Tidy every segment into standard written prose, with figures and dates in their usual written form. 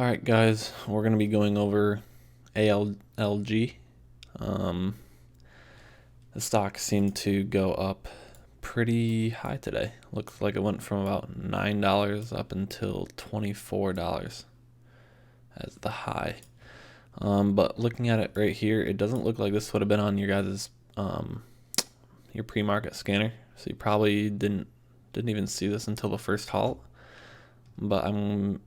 Alright guys, we're going to be going over ALLG. Um, the stock seemed to go up pretty high today. Looks like it went from about $9 up until $24 as the high. But looking at it right here, it doesn't look like this would have been on your guys' your pre-market scanner. So you probably didn't even see this until the first halt. But I'm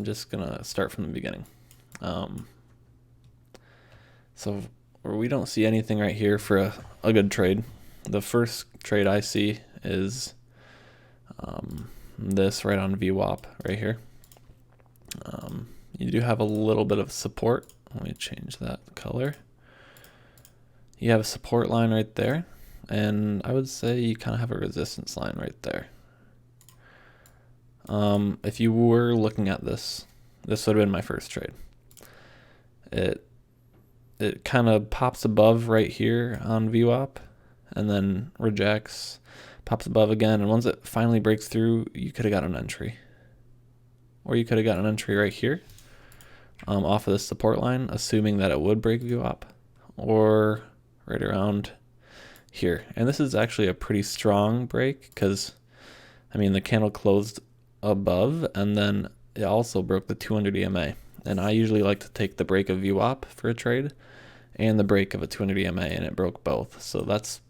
just gonna start from the beginning. So we don't see anything right here for a good trade. The first trade I see is this right on VWAP right here. You do have a little bit of support. Let me change that color. You have a support line right there, and I would say you kind of have a resistance line right there. If you were looking at this would have been my first trade. It kind of pops above right here on VWAP and then rejects, pops above again, and once it finally breaks through, you could have got an entry. Or you could have got an entry right here off of this support line, assuming that it would break VWAP, or right around here. And this is actually a pretty strong break because, I mean, the candle closed above and then it also broke the 200 EMA. And I usually like to take the break of VWAP for a trade and the break of a 200 EMA, and it broke both. So that's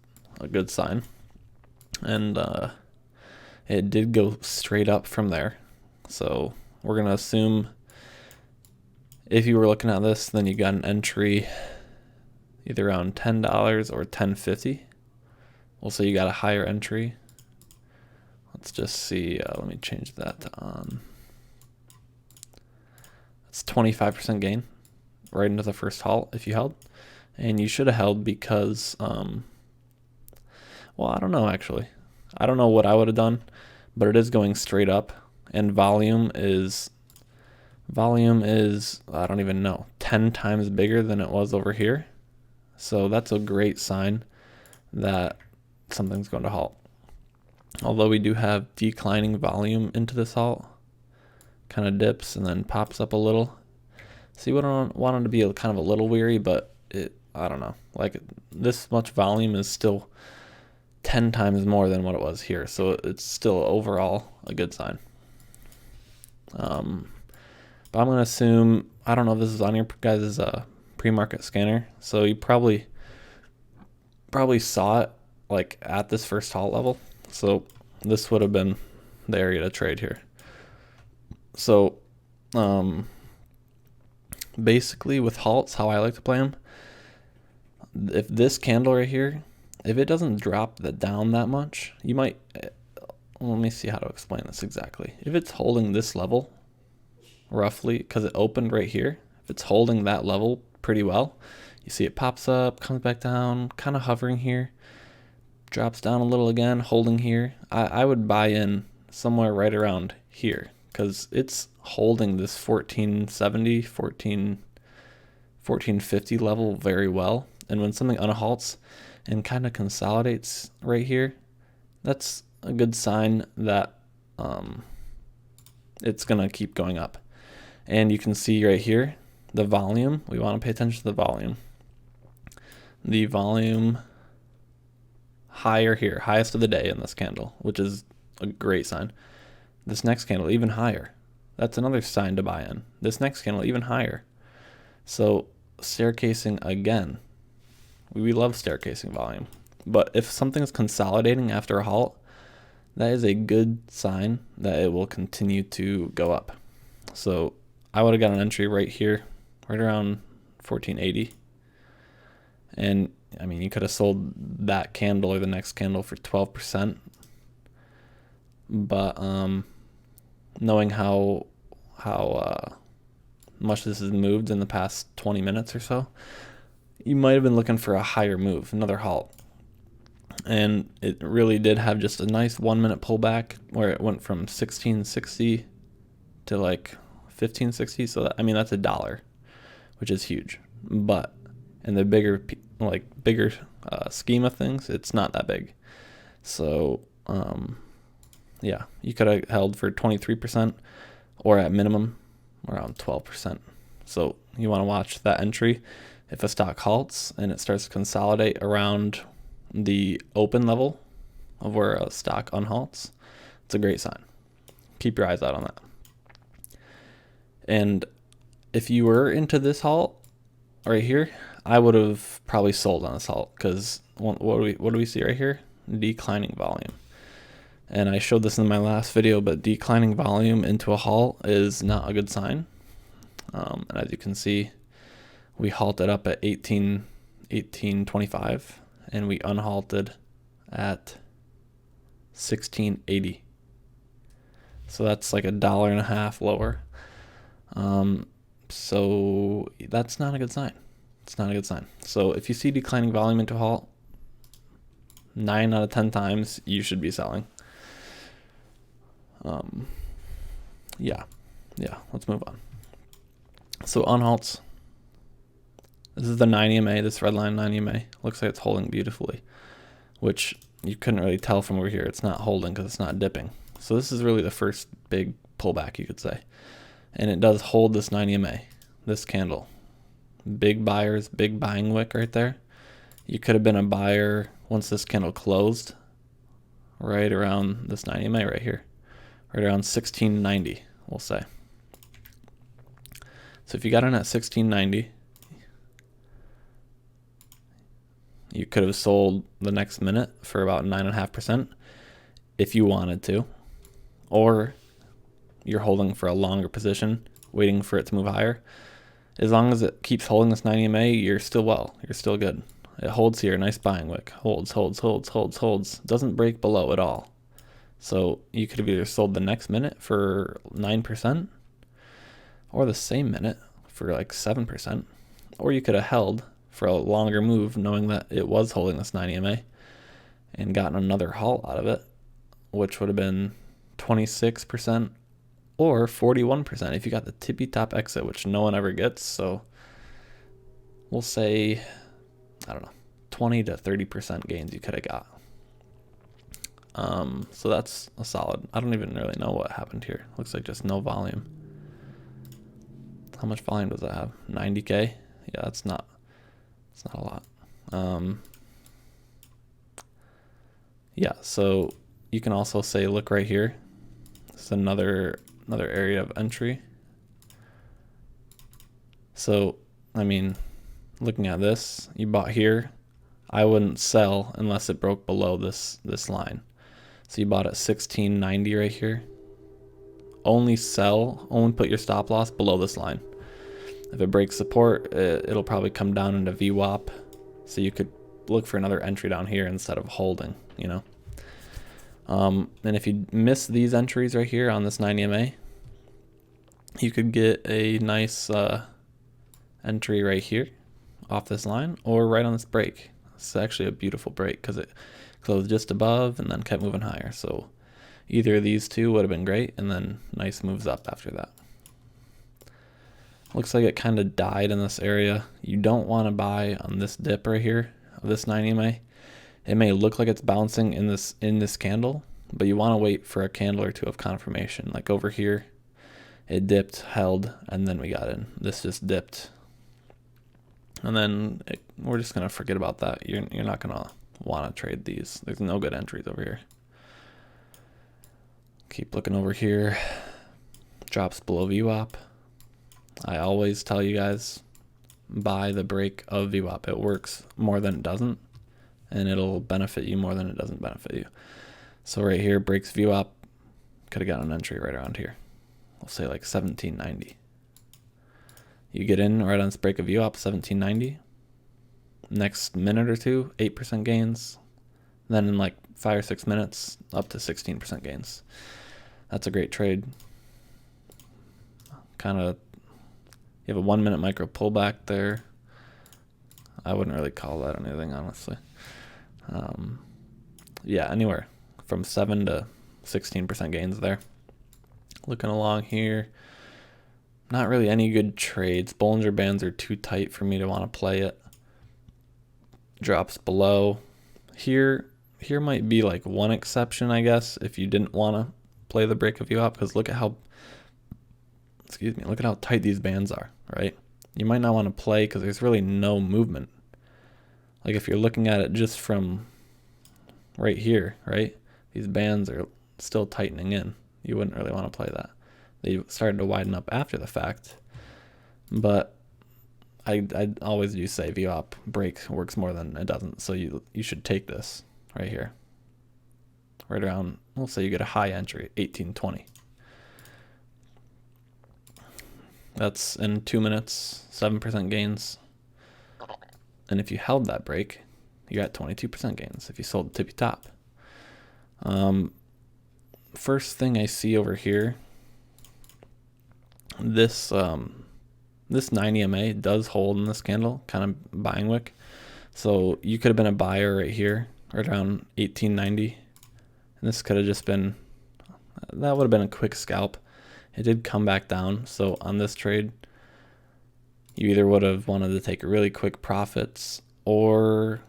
a good sign. And it did go straight up from there. So we're going to assume if you were looking at this, then you got an entry either around $10 or $10.50. We'll say you got a higher entry. Let's just see. Let me change that to on. It's 25% gain right into the first halt if you held. And you should have held because, well, I don't know actually. I don't know what I would have done, but it is going straight up. And volume is, I don't even know, 10 times bigger than it was over here. So that's a great sign that something's going to halt. Although we do have declining volume into this halt, kind of dips and then pops up a little. See, what I wanted to be kind of a little weary, but I don't know. Like, this much volume is still 10 times more than what it was here. So it's still overall a good sign. But I'm going to assume, I don't know if this is on your guys' pre-market scanner. So you probably saw it like at this first halt level. So this would have been the area to trade here. So basically with halts, how I like to play them, if this candle right here, if it doesn't drop down that much, you might, let me see how to explain this exactly. If it's holding this level roughly, because it opened right here, if it's holding that level pretty well, you see it pops up, comes back down, kind of hovering here, drops down a little again, holding here. I would buy in somewhere right around here because it's holding this 1470, 1450 level very well. And when something unhalts and kind of consolidates right here, that's a good sign that it's going to keep going up. And you can see right here, the volume, we want to pay attention to the volume. The volume higher here, highest of the day in this candle, which is a great sign. This next candle even higher. That's another sign to buy in. This next candle even higher. So staircasing again. We love staircasing volume. But if something's consolidating after a halt, that is a good sign that it will continue to go up. So I would have got an entry right here, right around 1480. And I mean, you could have sold that candle or the next candle for 12%. But knowing how much this has moved in the past 20 minutes or so, you might have been looking for a higher move, another halt. And it really did have just a nice 1 minute pullback where it went from 1660 to like 1560. So that, I mean, that's $1, which is huge. But in the bigger scheme of things, it's not that big. So yeah, you could have held for 23%, or at minimum around 12%. So you want to watch that entry. If a stock halts and it starts to consolidate around the open level of where a stock unhalts, it's a great sign. Keep your eyes out on that. And if you were into this halt right here, I would have probably sold on this halt, because what do we see right here? Declining volume. And I showed this in my last video, but declining volume into a halt is not a good sign. And as you can see, we halted up at 18.25, and we unhalted at 16.80. So that's like $1.50 lower. So that's not a good sign. It's not a good sign. So if you see declining volume into a halt, 9 out of 10 times you should be selling. Yeah, let's move on. So on halts, this is the 9 EMA, this red line 9 EMA. Looks like it's holding beautifully, which you couldn't really tell from over here. It's not holding because it's not dipping. So this is really the first big pullback, you could say. And it does hold this 9 EMA, this candle. Big buyers, big buying wick right there. You could have been a buyer once this candle closed, right around this 9 EMA right here, right around 16.90, we'll say. So if you got in at 16.90, you could have sold the next minute for about 9.5% if you wanted to, or you're holding for a longer position, waiting for it to move higher. As long as it keeps holding this 9 EMA, you're still good. It holds here, nice buying wick, holds, doesn't break below at all. So you could have either sold the next minute for 9%, or the same minute for like 7%, or you could have held for a longer move knowing that it was holding this 9 EMA and gotten another halt out of it, which would have been 26% or 41% if you got the tippy top exit, which no one ever gets. So we'll say, I don't know, 20 to 30% gains you could have got. So that's a solid. I don't even really know what happened here. Looks like just no volume. How much volume does that have? 90K? Yeah, it's not a lot. Yeah, so you can also say, look right here. This is another area of entry. So, I mean, looking at this, you bought here. I wouldn't sell unless it broke below this line. So you bought at 16.90 right here. Only sell, only put your stop loss below this line. If it breaks support, it'll probably come down into VWAP. So you could look for another entry down here instead of holding, you know. And if you miss these entries right here on this 9 EMA, you could get a nice entry right here off this line, or right on this break. It's actually a beautiful break because it closed just above and then kept moving higher. So either of these two would have been great, and then nice moves up after that. Looks like it kind of died in this area. You don't want to buy on this dip right here of this 9 EMA. It may look like it's bouncing in this candle, but you want to wait for a candle or two of confirmation. Like over here, it dipped, held, and then we got in. This just dipped, and then we're just gonna forget about that. You're not gonna want to trade these. There's no good entries over here. Keep looking over here. Drops below VWAP. I always tell you guys, buy the break of VWAP. It works more than it doesn't, and it'll benefit you more than it doesn't benefit you. So right here, breaks VWAP. Could have gotten an entry right around here. We'll say like 17.90. You get in right on this break of VWAP, 17.90. Next minute or two, 8% gains. Then in like 5 or 6 minutes, up to 16% gains. That's a great trade. Kind of, you have a 1 minute micro pullback there. I wouldn't really call that anything, honestly. Yeah, anywhere from 7 to 16% gains there. Looking along here, not really any good trades. Bollinger Bands are too tight for me to want to play it. Drops below. Here might be like one exception, I guess, if you didn't want to play the break of VWAP, because look at how excuse me, look at how tight these bands are, right? You might not want to play because there's really no movement. Like if you're looking at it just from right here, right? These bands are still tightening in. You wouldn't really want to play that. They started to widen up after the fact, but I always do say VWAP break works more than it doesn't. So you should take this right here, right around. We'll say you get a high entry, 1820. That's in 2 minutes, 7% gains. And if you held that break, you got 22% gains if you sold the tippy top. First thing I see over here, this 9 EMA does hold in this candle, kind of buying wick. So you could have been a buyer right here, right around 1890. And this could have just been, that would have been a quick scalp. It did come back down. So on this trade, you either would have wanted to take really quick profits, or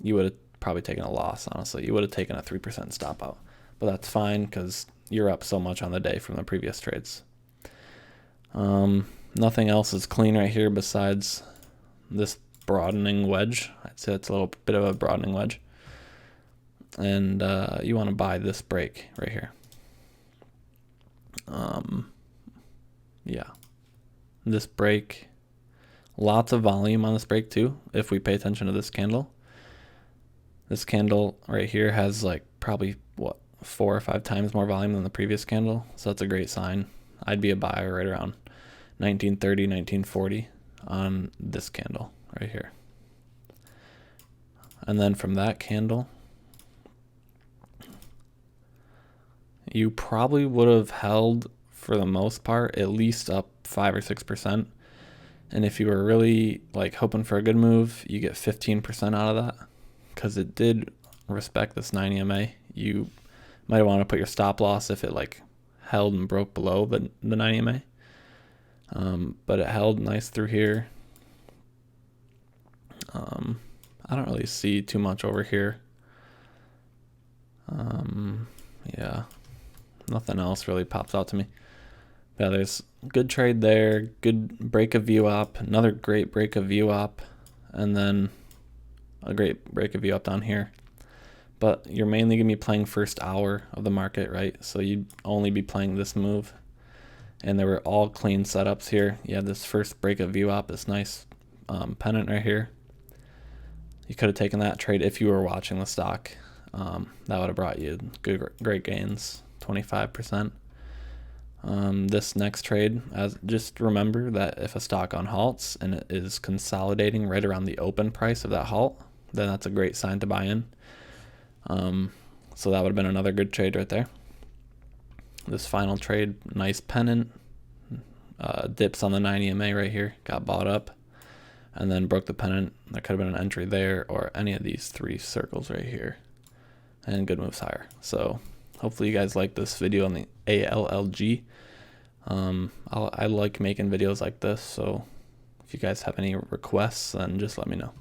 you would have probably taken a loss, honestly. You would have taken a 3% stop out. But that's fine because you're up so much on the day from the previous trades. Nothing else is clean right here besides this broadening wedge. I'd say it's a little bit of a broadening wedge. And you want to buy this break right here. Yeah. This break, lots of volume on this break too, if we pay attention to this candle. This candle right here has like probably, 4 or 5 times more volume than the previous candle. So that's a great sign. I'd be a buyer right around 1930, 1940 on this candle right here. And then from that candle, you probably would have held, for the most part, at least up 5 or 6%. And if you were really like hoping for a good move, you get 15% out of that, because it did respect this 9 EMA. You might want to put your stop loss if it like held and broke below the 9 EMA. But it held nice through here. I don't really see too much over here. Yeah, nothing else really pops out to me. Yeah, there's good trade there, good break of VWAP, another great break of VWAP, and then a great break of VWAP down here. But you're mainly going to be playing first hour of the market, right? So you'd only be playing this move. And there were all clean setups here. You had this first break of VWAP, this nice pennant right here. You could have taken that trade if you were watching the stock. That would have brought you great gains, 25%. This next trade, just remember that if a stock on halts and it is consolidating right around the open price of that halt, then that's a great sign to buy in. So that would have been another good trade right there. This final trade, nice pennant, dips on the 9 EMA right here, got bought up, and then broke the pennant. There could have been an entry there or any of these 3 circles right here, and good moves higher. So hopefully you guys like this video on the ALLG. I like making videos like this, so if you guys have any requests, then just let me know.